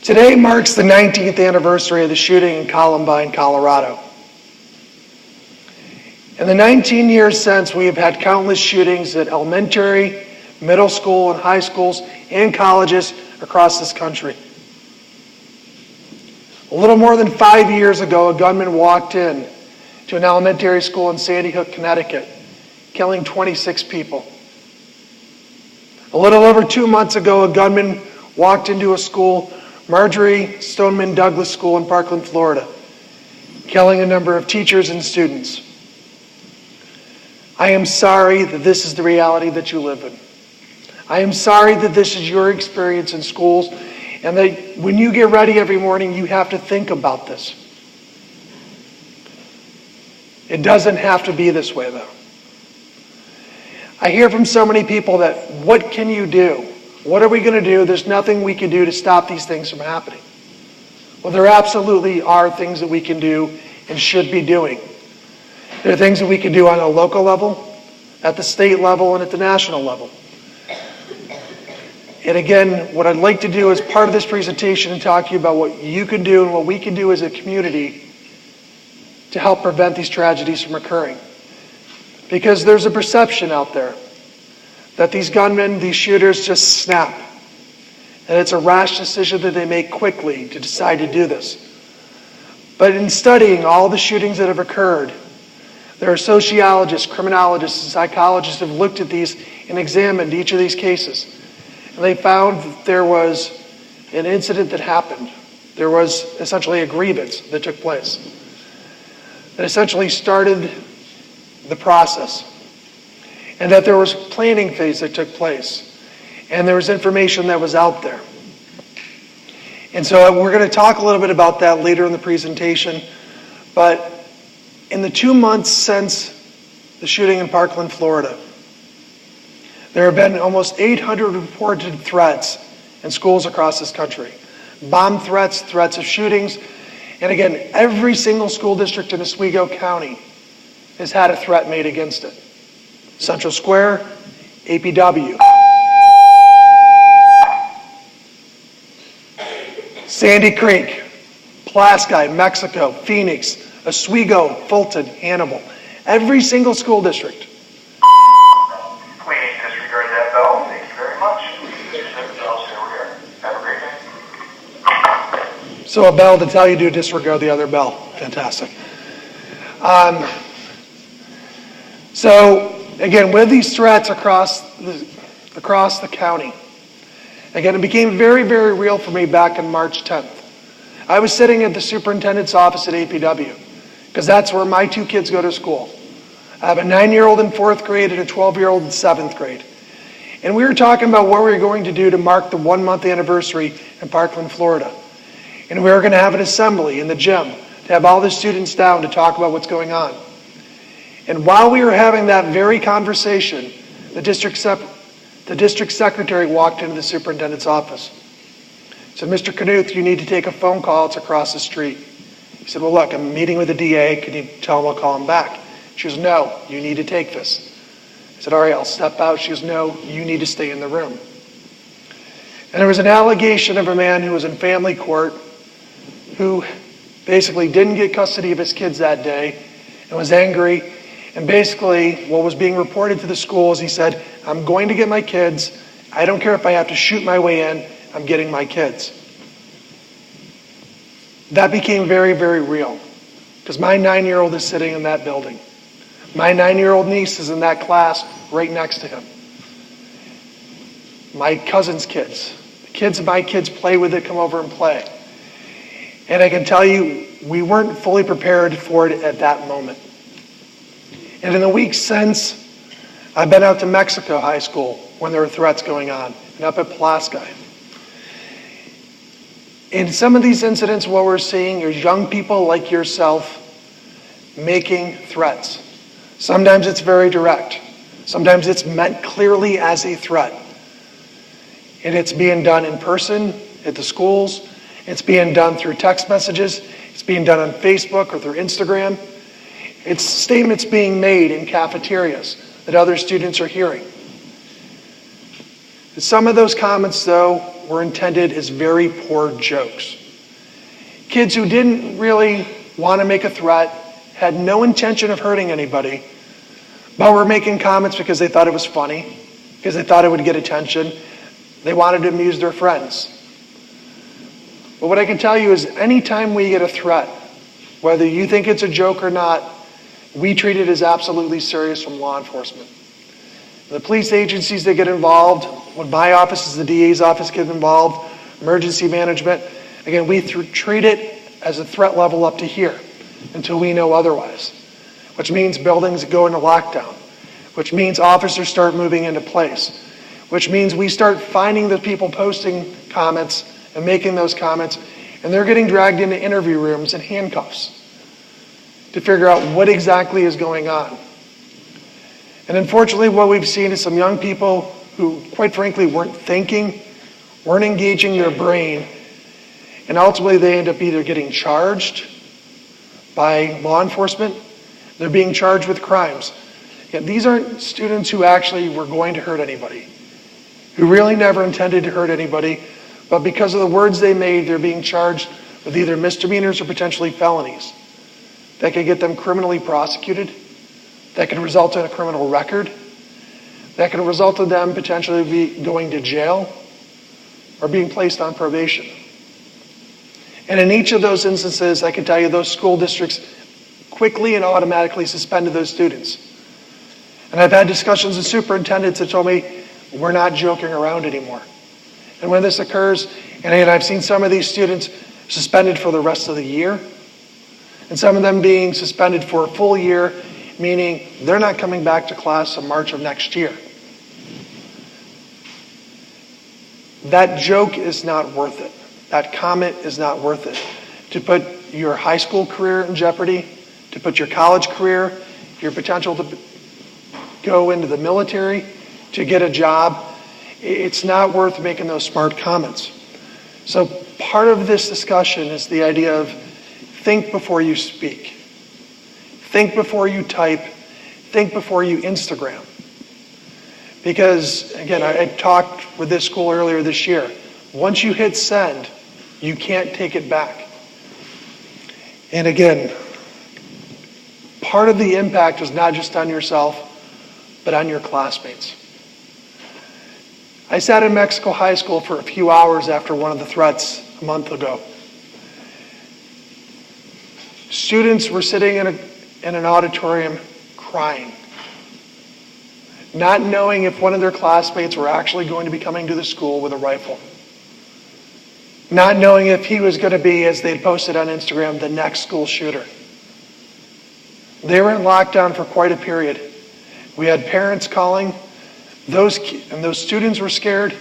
Today marks the 19th anniversary of the shooting in Columbine, Colorado. In the 19 years since, we have had countless shootings at elementary, middle school, and high schools and colleges across this country. A little more than 5 years ago, a gunman walked in to an elementary school in Sandy Hook, Connecticut, killing 26 people. A little over 2 months ago, a gunman walked into a school, Marjory Stoneman Douglas School in Parkland, Florida, killing a number of teachers and students. I am sorry that this is the reality that you live in. I am sorry that this is your experience in schools, and that when you get ready every morning, you have to think about this. It doesn't have to be this way, though. I hear from so many people that, what can you do? What are we going to do? There's nothing we can do to stop these things from happening. Well, there absolutely are things that we can do and should be doing. There are things that we can do on a local level, at the state level, and at the national level. And again, what I'd like to do as part of this presentation and talk to you about what you can do and what we can do as a community to help prevent these tragedies from occurring. Because there's a perception out there that these gunmen, these shooters just snap. And it's a rash decision that they make quickly to decide to do this. But in studying all the shootings that have occurred, there are sociologists, criminologists, and psychologists who have looked at these and examined each of these cases. And they found that there was an incident that happened. There was essentially a grievance that took place that essentially started the process. And that there was a planning phase that took place. And there was information that was out there. And so we're going to talk a little bit about that later in the presentation. But in the 2 months since the shooting in Parkland, Florida, there have been almost 800 reported threats in schools across this country. Bomb threats, threats of shootings. And again, every single school district in Oswego County has had a threat made against it. Central Square, APW. Sandy Creek, Pulaski, Mexico, Phoenix, Oswego, Fulton, Hannibal. Every single school district. Please disregard that bell. Thank you very much. Have a great day. So a bell to tell you to disregard the other bell. Fantastic. So again, with these threats across the county, again, it became very, very real for me back on March 10th. I was sitting at the superintendent's office at APW, because that's where my 2 kids go to school. I have a 9-year-old in 4th grade and a 12-year-old in 7th grade. And we were talking about what we were going to do to mark the 1-month anniversary in Parkland, Florida. And we were going to have an assembly in the gym to have all the students down to talk about what's going on. And while we were having that very conversation, the district secretary walked into the superintendent's office. He said, "Mr. Knuth, you need to take a phone call. It's across the street." He said, "Well, look, I'm meeting with the DA. Can you tell him I'll call him back?" She goes, "No, you need to take this." I said, "All right, I'll step out." She goes, "No, you need to stay in the room." And there was an allegation of a man who was in family court who basically didn't get custody of his kids that day and was angry. And basically, what was being reported to the school is he said, "I'm going to get my kids. I don't care if I have to shoot my way in. I'm getting my kids." That became very, very real, because my 9-year-old is sitting in that building. My 9-year-old niece is in that class right next to him. My cousin's kids, the kids my kids play with it, come over and play. And I can tell you, we weren't fully prepared for it at that moment. And in the weeks since, I've been out to Mexico High School when there were threats going on, and up at Pulaski. In some of these incidents, what we're seeing is young people like yourself making threats. Sometimes it's very direct. Sometimes it's meant clearly as a threat. And it's being done in person at the schools. It's being done through text messages. It's being done on Facebook or through Instagram. It's statements being made in cafeterias that other students are hearing. Some of those comments, though, were intended as very poor jokes. Kids who didn't really want to make a threat, had no intention of hurting anybody, but were making comments because they thought it was funny, because they thought it would get attention. They wanted to amuse their friends. But what I can tell you is anytime we get a threat, whether you think it's a joke or not, we treat it as absolutely serious from law enforcement. The police agencies that get involved, when my office, the DA's office, get involved, emergency management, again, we treat it as a threat level up to here until we know otherwise, which means buildings go into lockdown, which means officers start moving into place, which means we start finding the people posting comments and making those comments, and they're getting dragged into interview rooms in handcuffs to figure out what exactly is going on. And unfortunately, what we've seen is some young people who, quite frankly, weren't thinking, weren't engaging their brain, and ultimately they end up either getting charged by law enforcement, they're being charged with crimes. Yet these aren't students who actually were going to hurt anybody, who really never intended to hurt anybody, but because of the words they made, they're being charged with either misdemeanors or potentially felonies that could get them criminally prosecuted, that could result in a criminal record, that could result in them potentially be going to jail or being placed on probation. And in each of those instances, I can tell you those school districts quickly and automatically suspended those students. And I've had discussions with superintendents that told me, we're not joking around anymore. And when this occurs, and I've seen some of these students suspended for the rest of the year, and some of them being suspended for a full year, meaning they're not coming back to class in March of next year. That joke is not worth it. That comment is not worth it. To put your high school career in jeopardy, to put your college career, your potential to go into the military, to get a job, it's not worth making those smart comments. So part of this discussion is the idea of think before you speak. Think before you type. Think before you Instagram. Because, again, I talked with this school earlier this year. Once you hit send, you can't take it back. And again, part of the impact is not just on yourself, but on your classmates. I sat in Mexico High School for a few hours after one of the threats a month ago. Students were sitting in an auditorium crying, not knowing if one of their classmates were actually going to be coming to the school with a rifle, not knowing if he was going to be, as they'd posted on Instagram, the next school shooter. They were in lockdown for quite a period. We had parents calling. Those students were scared.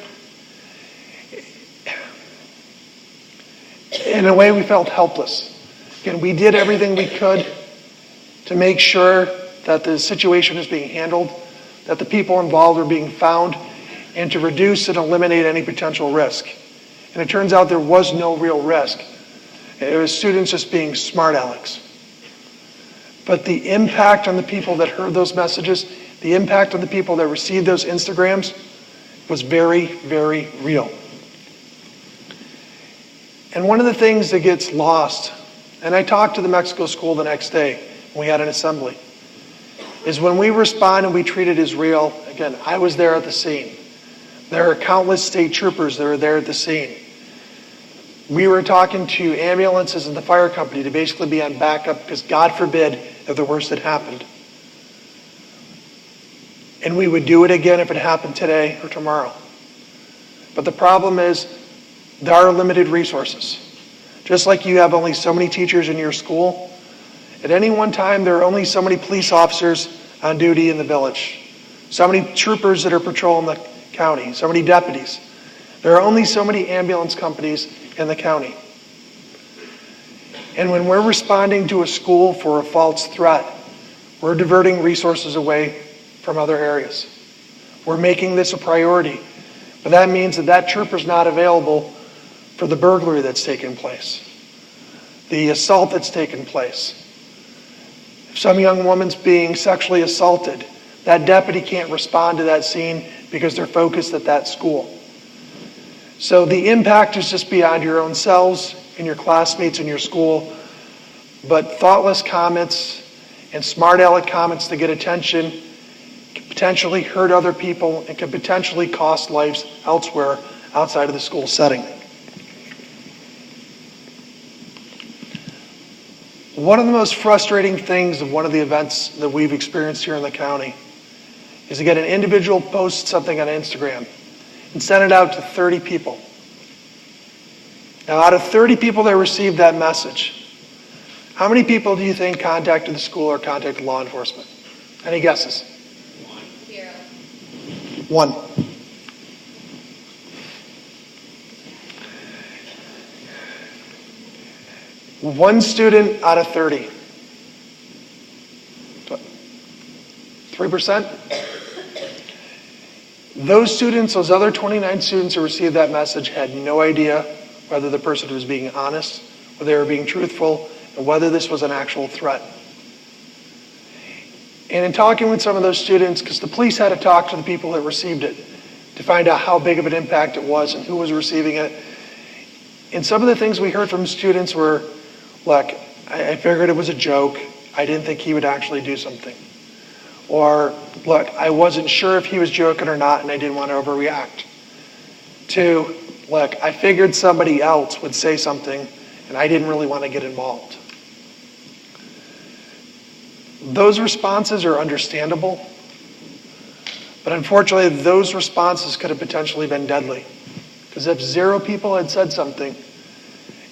In a way, we felt helpless. Again, we did everything we could to make sure that the situation is being handled, that the people involved are being found, and to reduce and eliminate any potential risk. And it turns out there was no real risk. It was students just being smart alecks. But the impact on the people that heard those messages, the impact on the people that received those Instagrams was very, very real. And one of the things that gets lost, and I talked to the Mexico school the next day when we had an assembly, is when we respond and we treat it as real. Again, I was there at the scene. There are countless state troopers that are there at the scene. We were talking to ambulances and the fire company to basically be on backup because God forbid if the worst had happened. And we would do it again if it happened today or tomorrow. But the problem is there are limited resources. Just like you have only so many teachers in your school, at any one time there are only so many police officers on duty in the village, so many troopers that are patrolling the county, so many deputies. There are only so many ambulance companies in the county. And when we're responding to a school for a false threat, we're diverting resources away from other areas. We're making this a priority. But that means that trooper's not available for the burglary that's taken place, the assault that's taken place. If some young woman's being sexually assaulted, that deputy can't respond to that scene because they're focused at that school. So the impact is just beyond your own selves and your classmates in your school, but thoughtless comments and smart aleck comments to get attention can potentially hurt other people and can potentially cost lives elsewhere outside of the school setting. One of the most frustrating things of one of the events that we've experienced here in the county is to get an individual post something on Instagram and send it out to 30 people. Now, out of 30 people that received that message, how many people do you think contacted the school or contacted law enforcement? Any guesses? 0. 1. One student out of 30. 3%? Those students, those other 29 students who received that message had no idea whether the person was being honest, whether they were being truthful, and whether this was an actual threat. And in talking with some of those students, because the police had to talk to the people that received it to find out how big of an impact it was and who was receiving it. And some of the things we heard from students were, look, I figured it was a joke. I didn't think he would actually do something. Or, look, I wasn't sure if he was joking or not and I didn't want to overreact. To, look, I figured somebody else would say something and I didn't really want to get involved. Those responses are understandable, but unfortunately those responses could have potentially been deadly. Because if 0 people had said something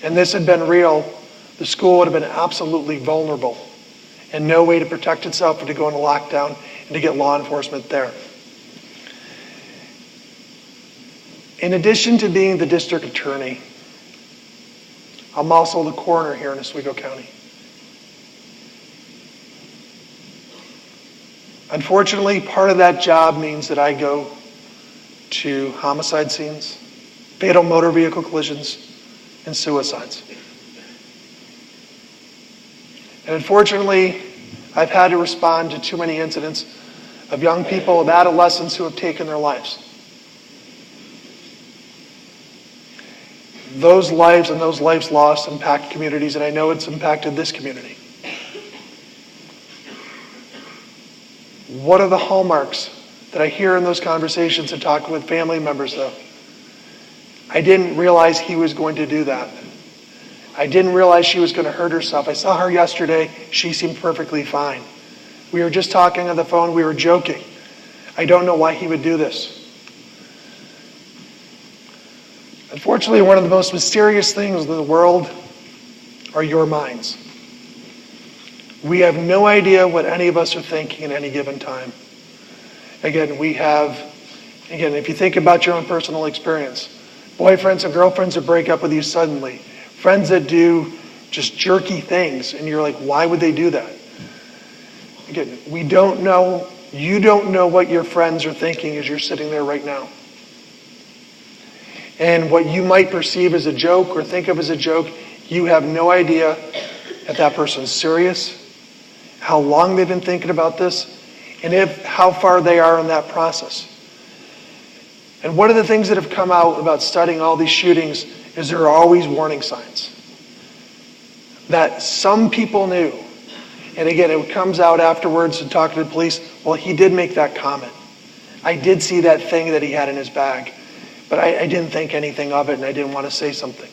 and this had been real, the school would have been absolutely vulnerable and no way to protect itself or to go into lockdown and to get law enforcement there. In addition to being the district attorney, I'm also the coroner here in Oswego County. Unfortunately, part of that job means that I go to homicide scenes, fatal motor vehicle collisions, and suicides. And unfortunately, I've had to respond to too many incidents of young people, of adolescents who have taken their lives. Those lives and those lives lost impact communities, and I know it's impacted this community. What are the hallmarks that I hear in those conversations and talking with family members, though? I didn't realize he was going to do that. I didn't realize she was going to hurt herself. I saw her yesterday. She seemed perfectly fine. We were just talking on the phone. We were joking. I don't know why he would do this. Unfortunately, one of the most mysterious things in the world are your minds. We have no idea what any of us are thinking at any given time. Again, if you think about your own personal experience, boyfriends and girlfriends that break up with you suddenly, friends that do just jerky things, and you're like, why would they do that? Again, we don't know, you don't know what your friends are thinking as you're sitting there right now. And what you might perceive as a joke or think of as a joke, you have no idea if that person's serious, how long they've been thinking about this, and how far they are in that process. And one of the things that have come out about studying all these shootings is there are always warning signs that some people knew. And again, it comes out afterwards and talking to the police, well, he did make that comment. I did see that thing that he had in his bag, but I didn't think anything of it and I didn't want to say something.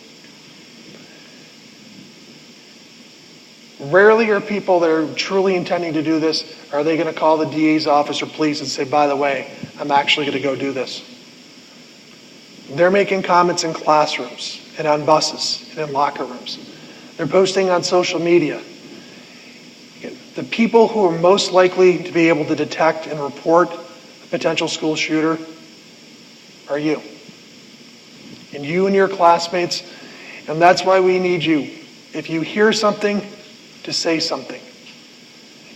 Rarely are people that are truly intending to do this, are they going to call the DA's office or police and say, by the way, I'm actually going to go do this. They're making comments in classrooms and on buses and in locker rooms. They're posting on social media. The people who are most likely to be able to detect and report a potential school shooter are you. And you and your classmates. And that's why we need you. If you hear something, to say something.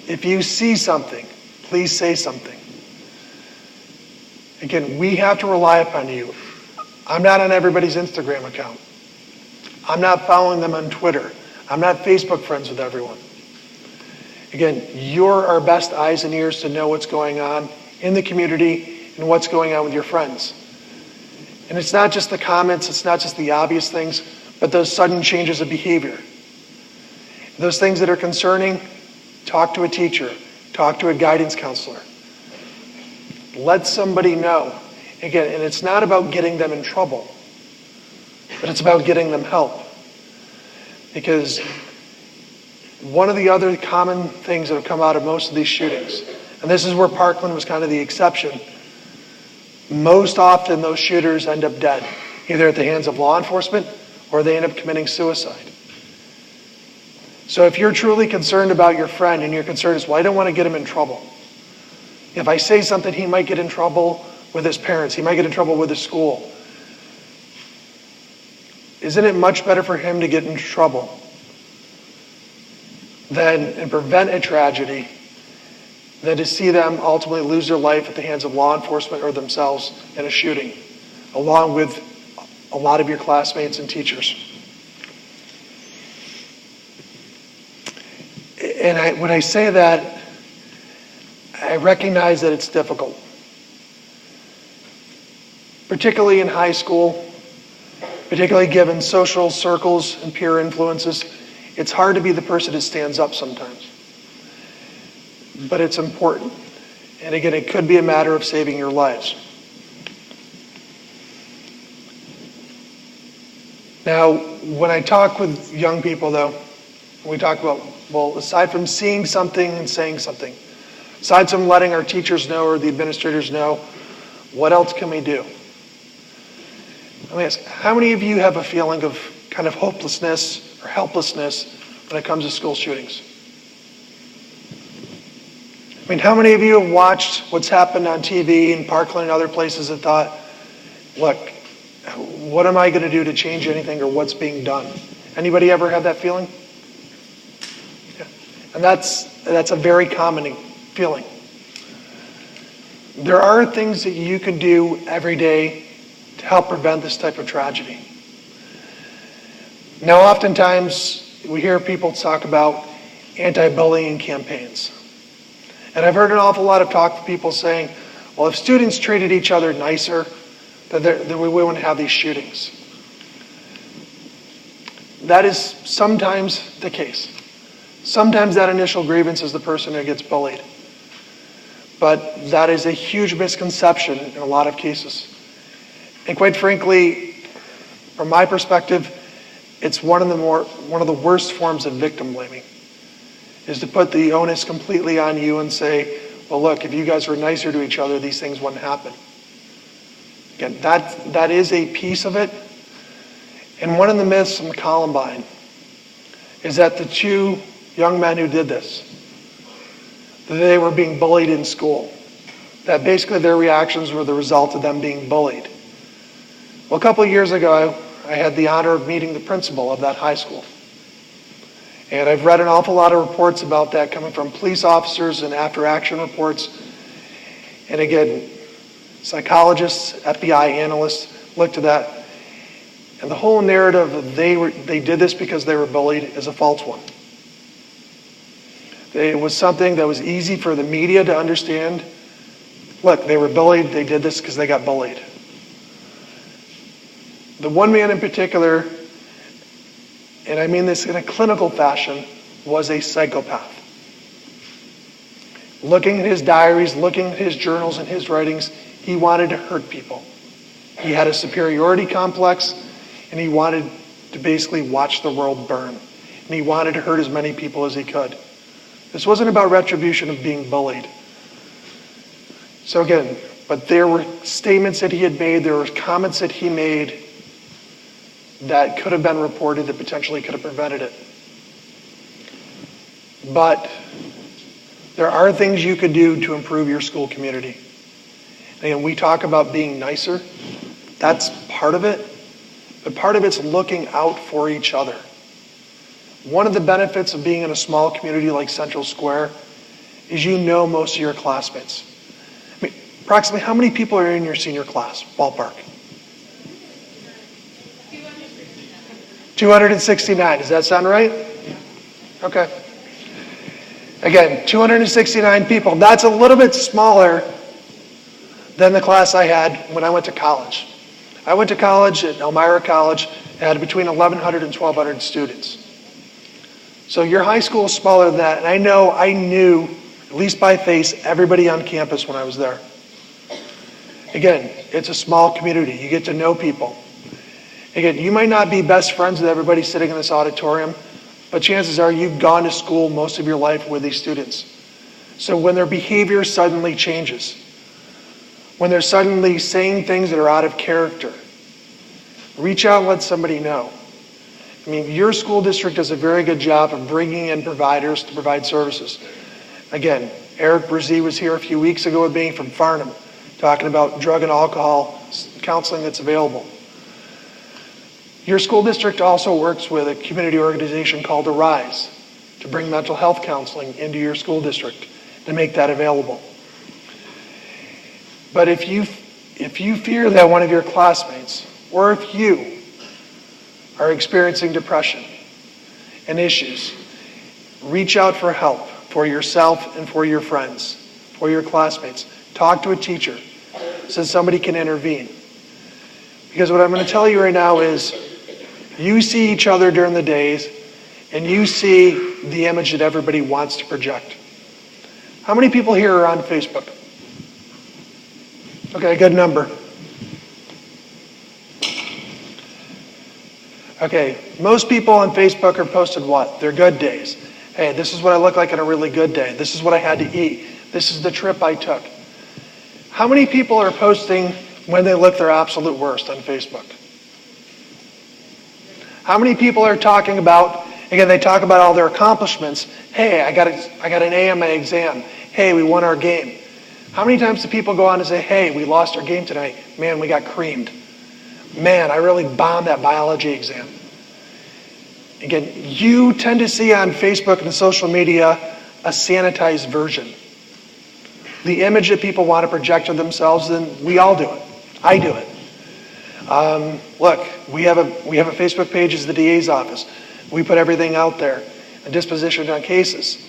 If you see something, please say something. Again, we have to rely upon you. I'm not on everybody's Instagram account. I'm not following them on Twitter. I'm not Facebook friends with everyone. Again, you're our best eyes and ears to know what's going on in the community and what's going on with your friends. And it's not just the comments, it's not just the obvious things, but those sudden changes of behavior. Those things that are concerning, talk to a teacher, talk to a guidance counselor. Let somebody know. Again, and it's not about getting them in trouble, but it's about getting them help. Because one of the other common things that have come out of most of these shootings, and this is where Parkland was kind of the exception, most often those shooters end up dead, either at the hands of law enforcement or they end up committing suicide. So if you're truly concerned about your friend and your concern is, well, I don't want to get him in trouble. If I say something, he might get in trouble with his parents. He might get in trouble with his school. Isn't it much better for him to get into trouble and prevent a tragedy than to see them ultimately lose their life at the hands of law enforcement or themselves in a shooting, along with a lot of your classmates and teachers? And when I say that, I recognize that it's difficult. Particularly in high school, particularly given social circles and peer influences, it's hard to be the person that stands up sometimes. But it's important. And again, it could be a matter of saving your lives. Now, when I talk with young people, though, we talk about, well, aside from seeing something and saying something, aside from letting our teachers know or the administrators know, what else can we do? Let me ask, how many of you have a feeling of kind of hopelessness or helplessness when it comes to school shootings? I mean, how many of you have watched what's happened on TV in Parkland and other places and thought, look, what am I going to do to change anything or what's being done? Anybody ever have that feeling? Yeah. And that's a very common feeling. There are things that you can do every day to help prevent this type of tragedy. Now, oftentimes, we hear people talk about anti-bullying campaigns. And I've heard an awful lot of talk from people saying, well, if students treated each other nicer, then we wouldn't have these shootings. That is sometimes the case. Sometimes that initial grievance is the person who gets bullied. But that is a huge misconception in a lot of cases. And quite frankly, from my perspective, it's one of the worst forms of victim blaming, is to put the onus completely on you and say, well, look, if you guys were nicer to each other, these things wouldn't happen. Again, that is a piece of it. And one of the myths from Columbine is that the two young men who did this, that they were being bullied in school. That basically their reactions were the result of them being bullied. Well, a couple of years ago, I had the honor of meeting the principal of that high school. And I've read an awful lot of reports about that coming from police officers and after-action reports. And again, psychologists, FBI analysts looked at that. And the whole narrative of they did this because they were bullied is a false one. It was something that was easy for the media to understand. Look, they were bullied, they did this because they got bullied. The one man in particular, and I mean this in a clinical fashion, was a psychopath. Looking at his diaries, looking at his journals and his writings, he wanted to hurt people. He had a superiority complex, and he wanted to basically watch the world burn. And he wanted to hurt as many people as he could. This wasn't about retribution of being bullied. So again, but there were statements that he had made, there were comments that he made that could have been reported, that potentially could have prevented it. But there are things you could do to improve your school community. And we talk about being nicer. That's part of it. But part of it's looking out for each other. One of the benefits of being in a small community like Central Square is you know most of your classmates. I mean, approximately how many people are in your senior class, ballpark? 269. Does that sound right? Okay. Again, 269 people. That's a little bit smaller than the class I had when I went to college. I went to college at Elmira College. It had between 1,100 and 1,200 students. So your high school is smaller than that, and I knew, at least by face, everybody on campus when I was there. Again, it's a small community. You get to know people. Again, you might not be best friends with everybody sitting in this auditorium, but chances are you've gone to school most of your life with these students. So when their behavior suddenly changes, when they're suddenly saying things that are out of character, reach out and let somebody know. I mean, your school district does a very good job of bringing in providers to provide services. Again, Eric Brzee was here a few weeks ago with me from Farnham, talking about drug and alcohol counseling that's available. Your school district also works with a community organization called Arise to bring mental health counseling into your school district, to make that available. But if you fear that one of your classmates, or if you are experiencing depression and issues, reach out for help for yourself and for your friends, for your classmates. Talk to a teacher so somebody can intervene. Because what I'm going to tell you right now is, you see each other during the days, and you see the image that everybody wants to project. How many people here are on Facebook? Okay, good number. Okay, most people on Facebook are posted what? Their good days. Hey, this is what I look like on a really good day. This is what I had to eat. This is the trip I took. How many people are posting when they look their absolute worst on Facebook? How many people are talking about, again, they talk about all their accomplishments. Hey, I got an A on my exam. Hey, we won our game. How many times do people go on and say, hey, we lost our game tonight. Man, we got creamed. Man, I really bombed that biology exam. Again, you tend to see on Facebook and social media a sanitized version. The image that people want to project of themselves, and we all do it. I do it. Look, we have a Facebook page as the DA's office. We put everything out there and disposition on cases.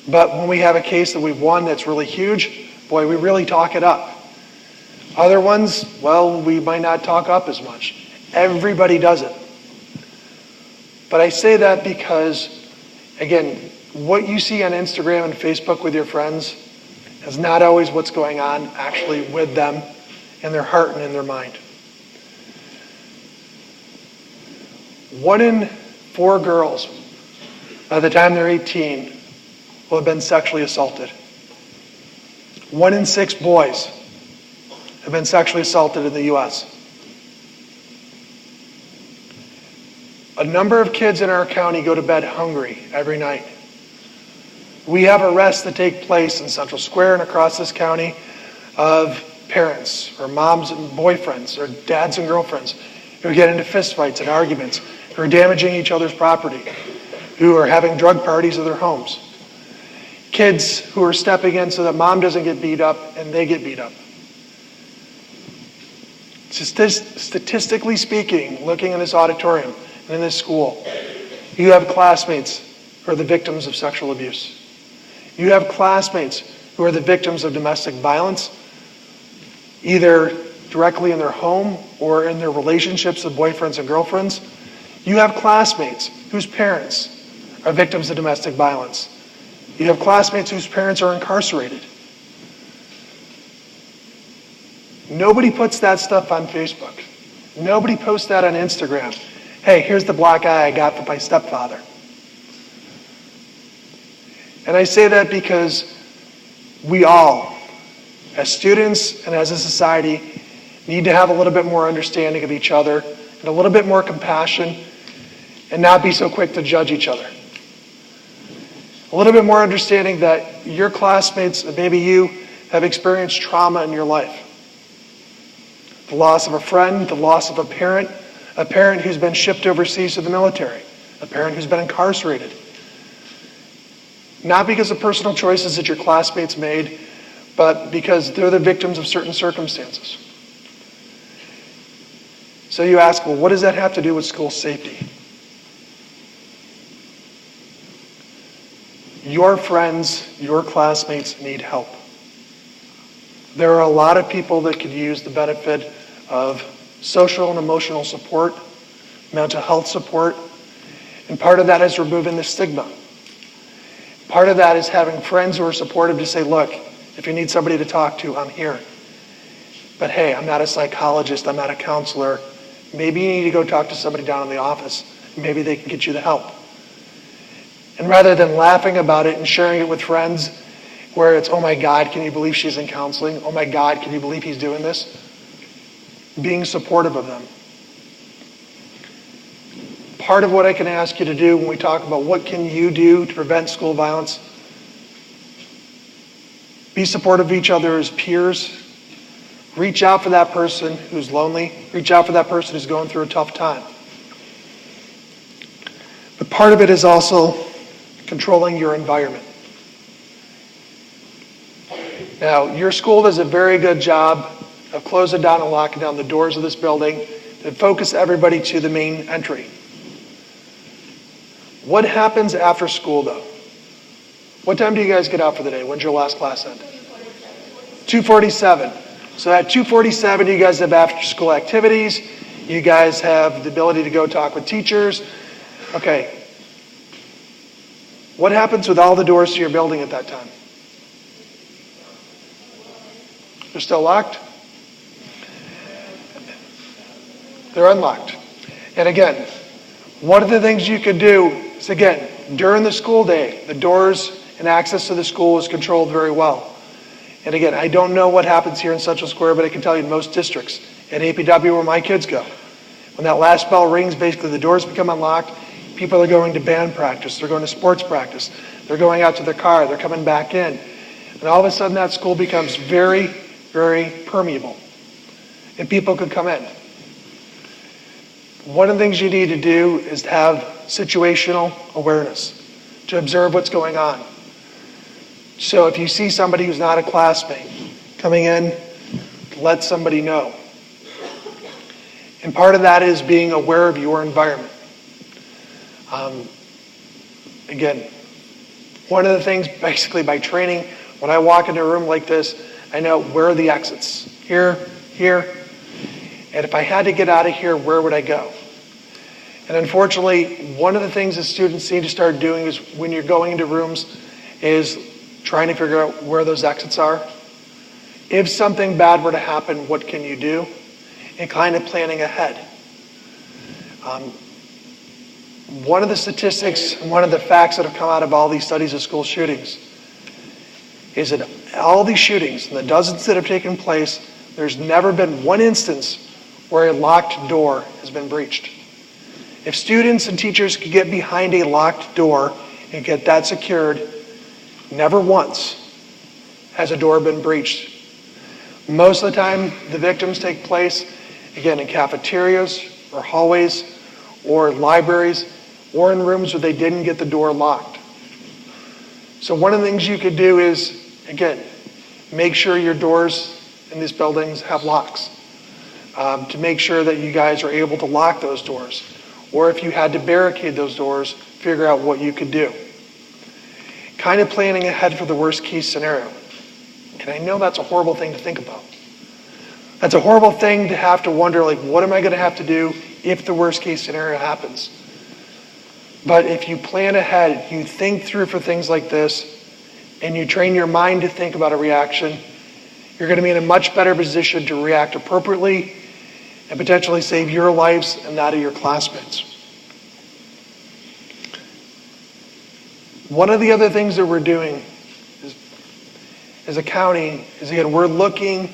But when we have a case that we've won that's really huge, boy, we really talk it up. Other ones, well, we might not talk up as much. Everybody does it. But I say that because, again, what you see on Instagram and Facebook with your friends is not always what's going on actually with them in their heart and in their mind. 1 in 4 girls, by the time they're 18, will have been sexually assaulted. 1 in 6 boys have been sexually assaulted in the U.S. A number of kids in our county go to bed hungry every night. We have arrests that take place in Central Square and across this county of parents or moms and boyfriends or dads and girlfriends who get into fistfights and arguments, who are damaging each other's property, who are having drug parties at their homes. Kids who are stepping in so that mom doesn't get beat up and they get beat up. Statistically speaking, looking in this auditorium and in this school, you have classmates who are the victims of sexual abuse. You have classmates who are the victims of domestic violence, either directly in their home or in their relationships with boyfriends and girlfriends. You have classmates whose parents are victims of domestic violence. You have classmates whose parents are incarcerated. Nobody puts that stuff on Facebook. Nobody posts that on Instagram. Hey, here's the black eye I got from my stepfather. And I say that because we all, as students and as a society, need to have a little bit more understanding of each other and a little bit more compassion and not be so quick to judge each other. A little bit more understanding that your classmates, and maybe you, have experienced trauma in your life. The loss of a friend, the loss of a parent who's been shipped overseas to the military, a parent who's been incarcerated. Not because of personal choices that your classmates made, but because they're the victims of certain circumstances. So you ask, well, what does that have to do with school safety? Your friends, your classmates need help. There are a lot of people that could use the benefit of social and emotional support, mental health support, and part of that is removing the stigma. Part of that is having friends who are supportive to say, look, if you need somebody to talk to, I'm here. But hey, I'm not a psychologist, I'm not a counselor. Maybe you need to go talk to somebody down in the office. Maybe they can get you the help. And rather than laughing about it and sharing it with friends, where it's, oh my God, can you believe she's in counseling? Oh my God, can you believe he's doing this? Being supportive of them. Part of what I can ask you to do when we talk about what can you do to prevent school violence, be supportive of each other as peers. Reach out for that person who's lonely. Reach out for that person who's going through a tough time. But part of it is also controlling your environment. Now, your school does a very good job of closing down and locking down the doors of this building to focus everybody to the main entry. What happens after school, though? What time do you guys get out for the day? When's your last class end? 2:47. So at 2:47, you guys have after-school activities. You guys have the ability to go talk with teachers. Okay. What happens with all the doors to your building at that time? They're still locked? They're unlocked. And again, one of the things you could do is, again, during the school day, the doors and access to the school is controlled very well. And again, I don't know what happens here in Central Square, but I can tell you in most districts, at APW where my kids go, when that last bell rings, basically the doors become unlocked, people are going to band practice, they're going to sports practice, they're going out to their car, they're coming back in. And all of a sudden that school becomes very, very permeable. And people could come in. One of the things you need to do is to have situational awareness, to observe what's going on. So if you see somebody who's not a classmate coming in, let somebody know. And part of that is being aware of your environment. Again, one of the things basically by training, when I walk into a room like this, I know where are the exits. Here, here. And if I had to get out of here, where would I go? And unfortunately, one of the things that students need to start doing is when you're going into rooms is trying to figure out where those exits are. If something bad were to happen, what can you do? And kind of planning ahead. One of the statistics and one of the facts that have come out of all these studies of school shootings is that all these shootings, and the dozens that have taken place, there's never been one instance where a locked door has been breached. If students and teachers could get behind a locked door and get that secured, never once has a door been breached. Most of the time, the victims take place, again, in cafeterias or hallways or libraries or in rooms where they didn't get the door locked. So one of the things you could do is, again, make sure your doors in these buildings have locks to make sure that you guys are able to lock those doors. Or if you had to barricade those doors, figure out what you could do. Kind of planning ahead for the worst case scenario. And I know that's a horrible thing to think about. That's a horrible thing to have to wonder, like, what am I going to have to do if the worst case scenario happens? But if you plan ahead, you think through for things like this, and you train your mind to think about a reaction, you're going to be in a much better position to react appropriately and potentially save your lives and that of your classmates. One of the other things that we're doing as a county is, again, we're looking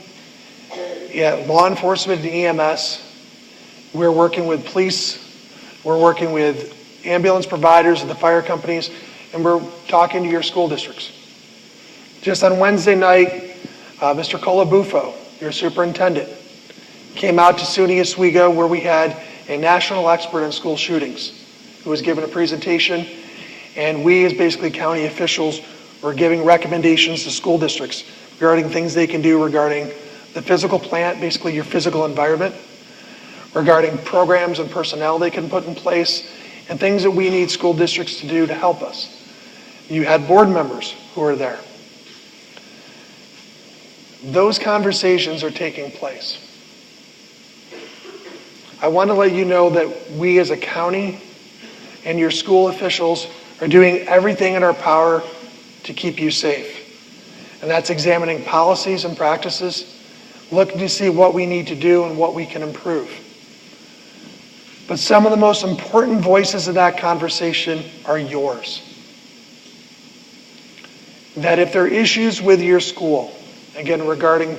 at law enforcement and EMS. We're working with police. We're working with ambulance providers and the fire companies, and we're talking to your school districts. Just on Wednesday night, Mr. Colabufo, your superintendent, came out to SUNY Oswego where we had a national expert in school shootings who was given a presentation, and we as basically county officials were giving recommendations to school districts regarding things they can do regarding the physical plant, basically your physical environment, regarding programs and personnel they can put in place, and things that we need school districts to do to help us. You had board members who were there. Those conversations are taking place. I want to let you know that we as a county and your school officials are doing everything in our power to keep you safe. And that's examining policies and practices, looking to see what we need to do and what we can improve. But some of the most important voices of that conversation are yours. That if there are issues with your school, again, regarding,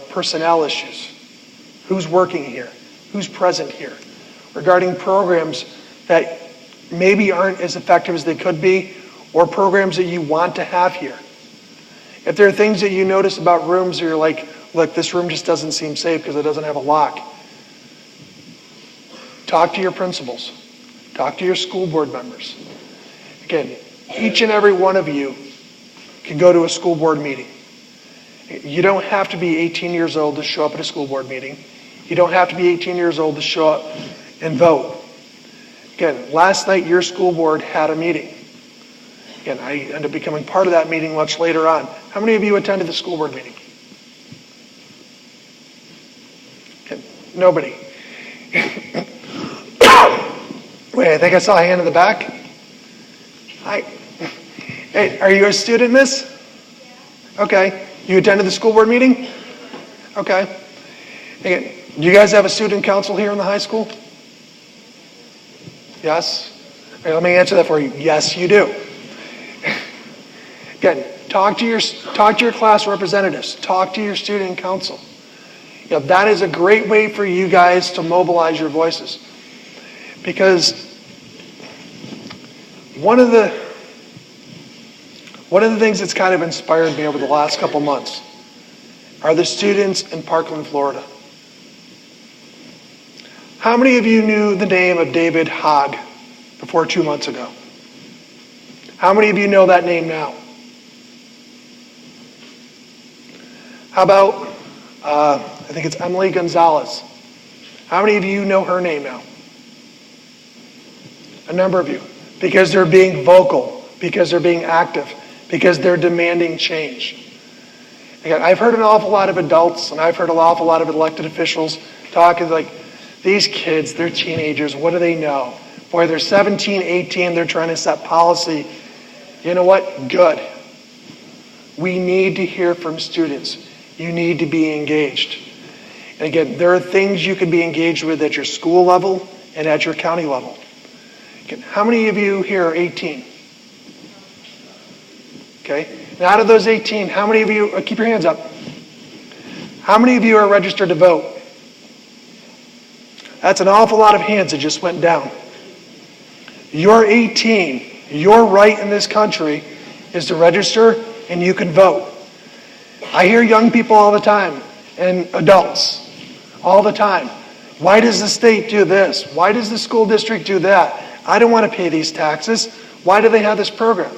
personnel issues, who's working here, who's present here, regarding programs that maybe aren't as effective as they could be, or programs that you want to have here. If there are things that you notice about rooms where you're like, look, this room just doesn't seem safe because it doesn't have a lock. Talk to your principals. Talk to your school board members. Again, each and every one of you can go to a school board meeting. You don't have to be 18 years old to show up at a school board meeting. You don't have to be 18 years old to show up and vote. Again, last night your school board had a meeting. Again, I ended up becoming part of that meeting much later on. How many of you attended the school board meeting? Okay, nobody. Wait, I think I saw a hand in the back. Hi. Hey, are you a student, miss? Okay. You attended the school board meeting? Okay. Again, do you guys have a student council here in the high school? Yes? Okay, let me answer that for you. Yes, you do. Again, talk to your class representatives. Talk to your student council. That is a great way for you guys to mobilize your voices. Because one of the things that's kind of inspired me over the last couple months are the students in Parkland, Florida. How many of you knew the name of David Hogg before 2 months ago? How many of you know that name now? How about, I think it's Emily Gonzalez. How many of you know her name now? A number of you. Because they're being vocal, because they're being active, because they're demanding change. Again, I've heard an awful lot of adults and I've heard an awful lot of elected officials talking like, these kids, they're teenagers, what do they know? Boy, they're 17, 18, they're trying to set policy. You know what? Good. We need to hear from students. You need to be engaged. And again, there are things you can be engaged with at your school level and at your county level. Again, how many of you here are 18? Okay. Now out of those 18, how many of you, keep your hands up. How many of you are registered to vote? That's an awful lot of hands that just went down. You're 18. Your right in this country is to register and you can vote. I hear young people all the time and adults all the time. Why does the state do this? Why does the school district do that? I don't want to pay these taxes. Why do they have this program?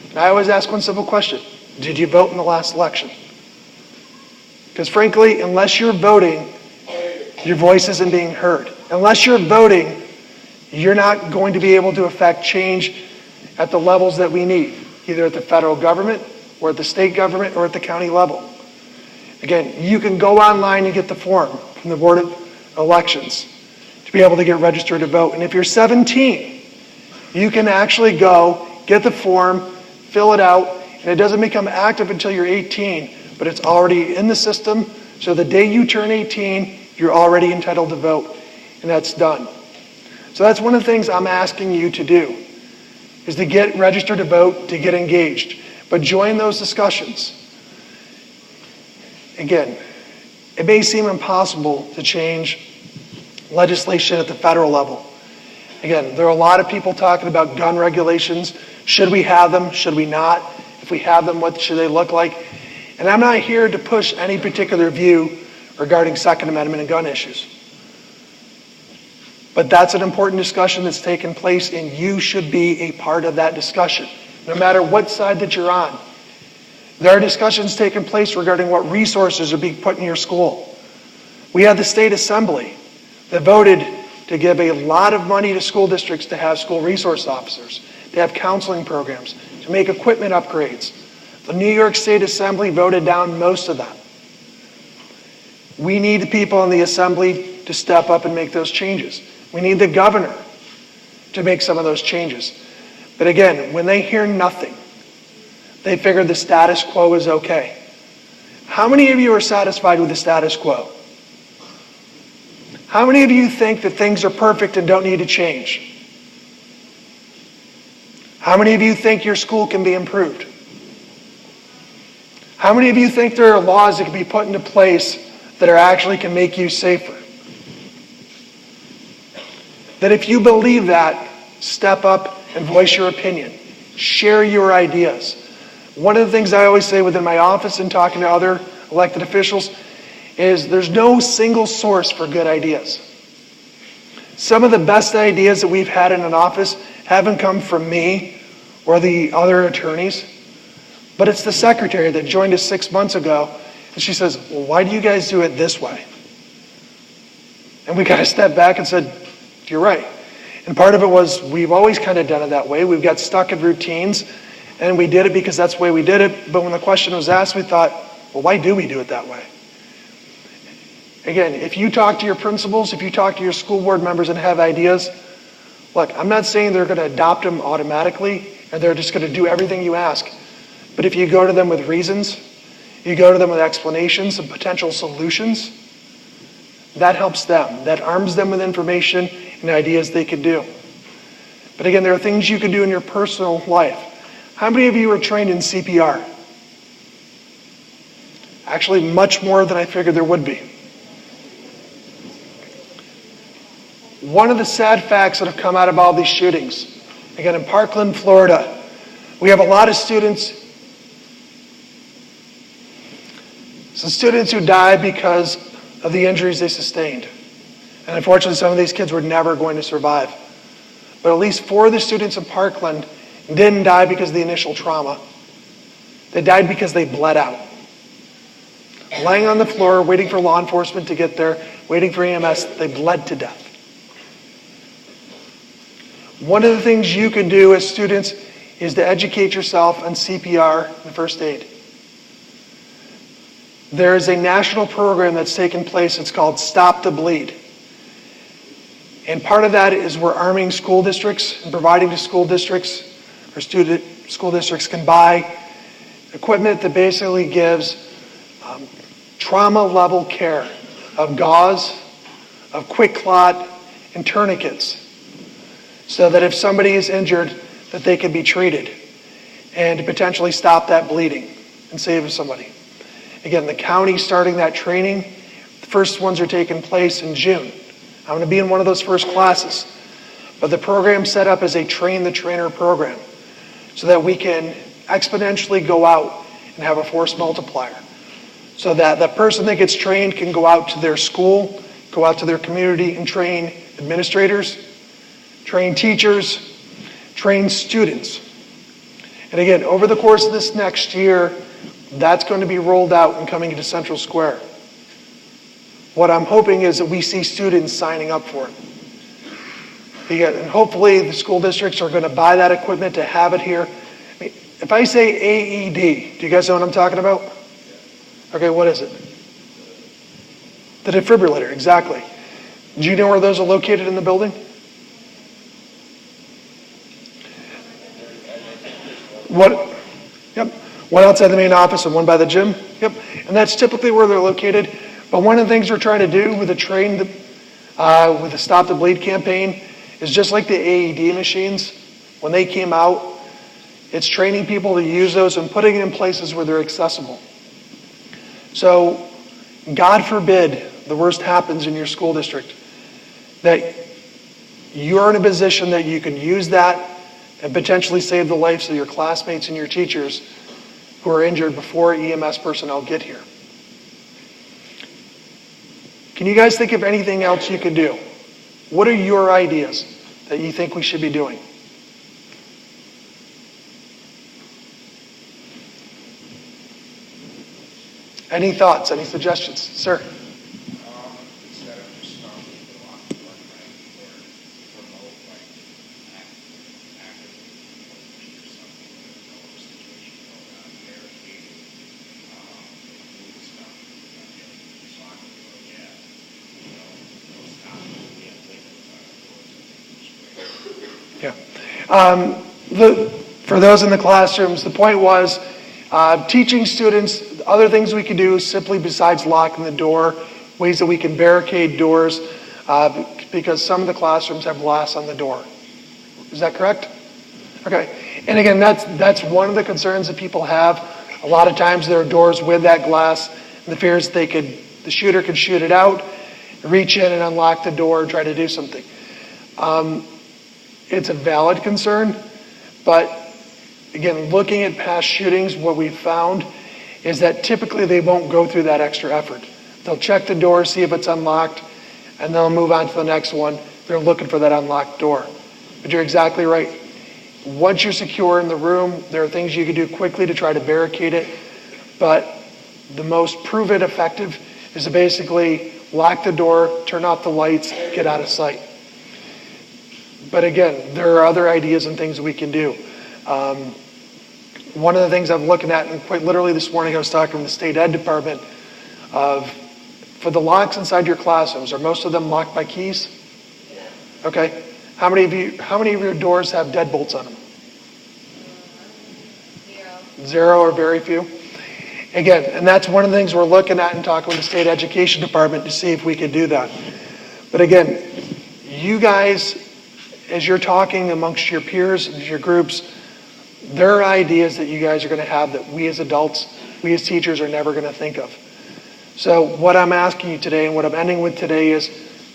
And I always ask one simple question. Did you vote in the last election? Because frankly, unless you're voting, your voice isn't being heard. Unless you're voting, you're not going to be able to affect change at the levels that we need, either at the federal government or at the state government or at the county level. Again, you can go online and get the form from the Board of Elections to be able to get registered to vote. And if you're 17, you can actually go, get the form, fill it out, and it doesn't become active until you're 18, but it's already in the system. So the day you turn 18, you're already entitled to vote, and that's done. So that's one of the things I'm asking you to do, is to get registered to vote, to get engaged. But join those discussions. Again, it may seem impossible to change legislation at the federal level. Again, there are a lot of people talking about gun regulations. Should we have them? Should we not? If we have them, what should they look like? And I'm not here to push any particular view regarding Second Amendment and gun issues. But that's an important discussion that's taken place, and you should be a part of that discussion, no matter what side that you're on. There are discussions taking place regarding what resources are being put in your school. We had the state assembly that voted to give a lot of money to school districts to have school resource officers, to have counseling programs, to make equipment upgrades. The New York State Assembly voted down most of that. We need the people in the Assembly to step up and make those changes. We need the governor to make some of those changes. But again, when they hear nothing, they figure the status quo is okay. How many of you are satisfied with the status quo? How many of you think that things are perfect and don't need to change? How many of you think your school can be improved? How many of you think there are laws that can be put into place that actually can make you safer? That if you believe that, step up and voice your opinion. Share your ideas. One of the things I always say within my office and talking to other elected officials is there's no single source for good ideas. Some of the best ideas that we've had in an office haven't come from me or the other attorneys, but it's the secretary that joined us 6 months ago, and she says, well, why do you guys do it this way? And we kind of stepped back and said, you're right. And part of it was we've always kind of done it that way. We've got stuck in routines, and we did it because that's the way we did it. But when the question was asked, we thought, well, why do we do it that way? Again, if you talk to your principals, if you talk to your school board members and have ideas, look, I'm not saying they're going to adopt them automatically and they're just going to do everything you ask. But if you go to them with reasons, you go to them with explanations and potential solutions, that helps them. That arms them with information and ideas they could do. But again, there are things you can do in your personal life. How many of you are trained in CPR? Actually, much more than I figured there would be. One of the sad facts that have come out of all these shootings, again in Parkland, Florida, we have a lot of students. Some students who died because of the injuries they sustained. And unfortunately, some of these kids were never going to survive. But at least 4 of the students in Parkland didn't die because of the initial trauma. They died because they bled out. Laying on the floor, waiting for law enforcement to get there, waiting for EMS, they bled to death. One of the things you can do as students is to educate yourself on CPR and first aid. There is a national program that's taken place. It's called Stop the Bleed. And part of that is we're arming school districts and providing to school districts, or school districts can buy equipment that basically gives trauma level care of gauze, of quick clot, and tourniquets, so that if somebody is injured, that they can be treated and to potentially stop that bleeding and save somebody. Again, the county starting that training. The first ones are taking place in June. I'm going to be in one of those first classes. But the program's set up as a train the trainer program so that we can exponentially go out and have a force multiplier. So that the person that gets trained can go out to their school, go out to their community and train administrators, train teachers, train students. And again, over the course of this next year, that's going to be rolled out and coming into Central Square. What I'm hoping is that we see students signing up for it. And hopefully the school districts are going to buy that equipment to have it here. I mean, if I say AED, do you guys know what I'm talking about? Okay, what is it? The defibrillator, exactly. Do you know where those are located in the building? Yep. One outside the main office and one by the gym. Yep. And that's typically where they're located. But one of the things we're trying to do with with the Stop the Bleed campaign is just like the AED machines. When they came out, it's training people to use those and putting it in places where they're accessible. So, God forbid the worst happens in your school district, that you're in a position that you can use that and potentially save the lives of your classmates and your teachers who are injured before EMS personnel get here. Can you guys think of anything else you can do? What are your ideas that you think we should be doing? Any thoughts, any suggestions? Sir? Instead of just stopping the lock or remote, actively or something, situation going on here. Yeah. For those in the classrooms, the point was teaching students other things we can do simply besides locking the door, ways that we can barricade doors, because some of the classrooms have glass on the door. Is that correct? Okay. And again, that's one of the concerns that people have. A lot of times there are doors with that glass, and the fear is the shooter could shoot it out, reach in and unlock the door, and try to do something. It's a valid concern, but again, looking at past shootings, what we've found is that typically they won't go through that extra effort. They'll check the door, see if it's unlocked, and they'll move on to the next one. They're looking for that unlocked door. But you're exactly right. Once you're secure in the room, there are things you can do quickly to try to barricade it, but the most proven effective is to basically lock the door, turn off the lights, get out of sight. But again, there are other ideas and things we can do. One of the things I'm looking at, and quite literally this morning I was talking to the state ed department, for the locks inside your classrooms, are most of them locked by keys? Okay. How many of your doors have deadbolts on them? 0 or very few? Again, and that's one of the things we're looking at and talking with the state education department to see if we can do that. But again, you guys, as you're talking amongst your peers and your groups, there are ideas that you guys are going to have that we as adults, we as teachers are never going to think of. So what I'm asking you today and what I'm ending with today is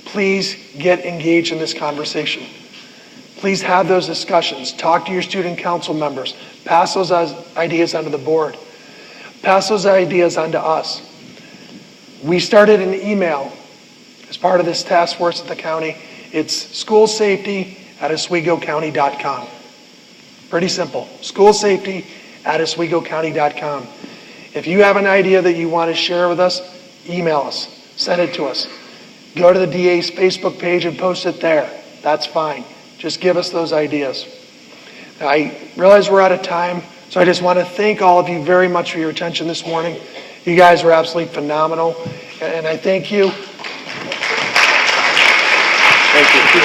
please get engaged in this conversation. Please have those discussions. Talk to your student council members. Pass those ideas onto the board. Pass those ideas onto us. We started an email as part of this task force at the county. It's schoolsafety@oswegocounty.com. Pretty simple. Schoolsafety@oswegocounty.com. If you have an idea that you want to share with us, email us. Send it to us. Go to the DA's Facebook page and post it there. That's fine. Just give us those ideas. Now, I realize we're out of time, so I just want to thank all of you very much for your attention this morning. You guys were absolutely phenomenal, and I thank you. Thank you.